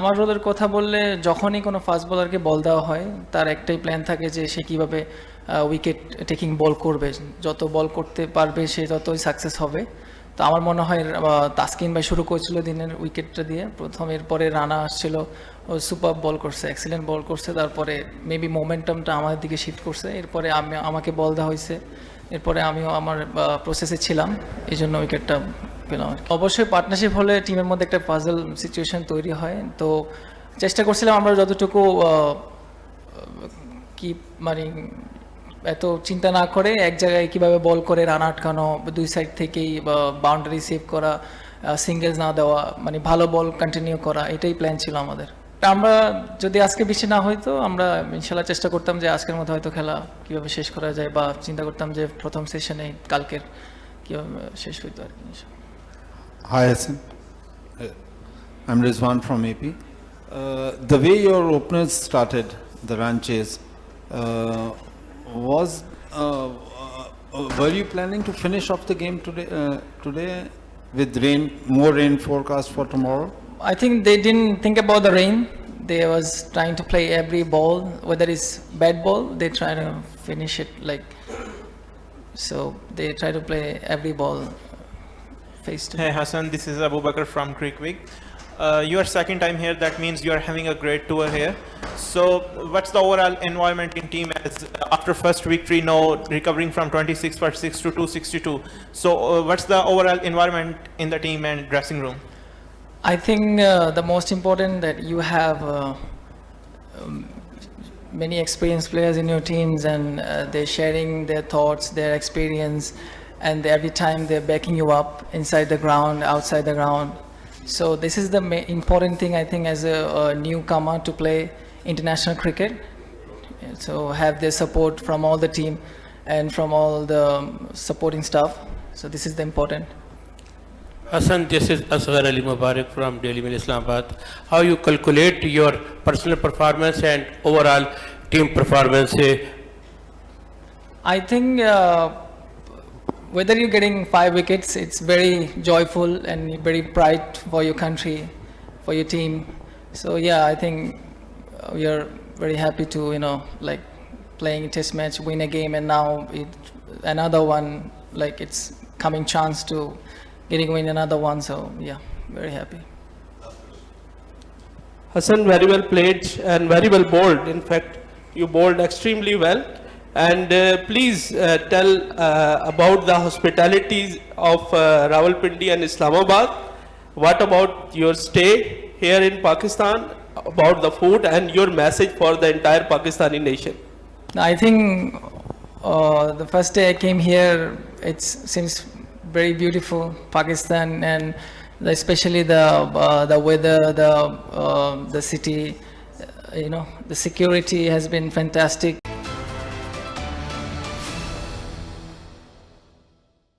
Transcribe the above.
আমার রোলের কথা বললে যখনই কোনো ফাস্ট বোলারকে বল দেওয়া হয় তার একটাই প্ল্যান থাকে যে সে কীভাবে উইকেট টেকিং বল করবে। যত বল করতে পারবে সে ততই সাকসেস হবে। তো আমার মনে হয় তাসকিন ভাই শুরু করেছিল দিনের উইকেটটা দিয়ে প্রথম, এরপরে রানা আসছিল, ও সুপার বল করছে, এক্সিলেন্ট বল করছে, তারপরে মেবি মোমেন্টামটা আমাদের দিকে শিফট করছে, এরপরে আমাকে বল দেওয়া হয়েছে, এরপরে আমিও আমার প্রসেসে ছিলাম, এই জন্য উইকেটটা পেলাম। অবশ্যই পার্টনারশিপ হলে টিমের মধ্যে একটা পাজল সিচুয়েশন তৈরি হয়। তো চেষ্টা করছিলাম আমরা যতটুকু কি মানে এত চিন্তা না করে এক জায়গায় কিভাবে বল করে রান আটকানো, দুই সাইড থেকেই বাউন্ডারি সেভ করা, সিঙ্গেলস না দেওয়া, মানে ভালো বল কন্টিনিউ করা, এটাই প্ল্যান ছিল আমাদের। আমরা যদি আজকে বৃষ্টি না হয়তো আমরা ইনশাল্লাহ চেষ্টা করতাম যে আজকের মধ্যে হয়তো খেলা কীভাবে শেষ করা যায়, বা চিন্তা করতাম যে প্রথম সেশনে কালকের কীভাবে শেষ হইতো আর কি। Hi, Hassan. I'm Rizwan from AP. The way your openers started the run chase, were you planning to finish off the game today with more rain forecast for tomorrow? I think they didn't think about the rain. They was trying to play every ball, whether it's bad ball, they try to finish it like. So they try to play every ball face to. Hey Hassan, this is Abu Bakr from Creekwick. You are second time here, that means you are having a great tour here. So what's the overall environment in team as after first victory, now recovering from 26 for 6 to 262? So what's the overall environment in the team and dressing room? I think the most important that you have many experienced players in your teams, and they're sharing their thoughts, their experience, and every time they're backing you up inside the ground, outside the ground. So this is the important thing, I think, as a newcomer to play international cricket. So have their support from all the team and from all the supporting staff. So this is the important. Hassan, this is Asghar Ali Mubarak from Daily Mail Islamabad. How you calculate your personal performance and overall team performance? I think whether you're getting 5 wickets, it's very joyful and very pride for your country, for your team. So yeah, I think we are very happy to like playing a test match, win a game, and now another one, like it's coming chance to win another one. So yeah, very happy. Hassan, very well played and very well bowled. In fact, you bowled extremely well. And please tell about the hospitalities of Rawalpindi and Islamabad. What about your stay here in Pakistan, about the food, and your message for the entire Pakistani nation? I think the first day I came here, it seems very beautiful, Pakistan, and especially the weather, the city, the security has been fantastic.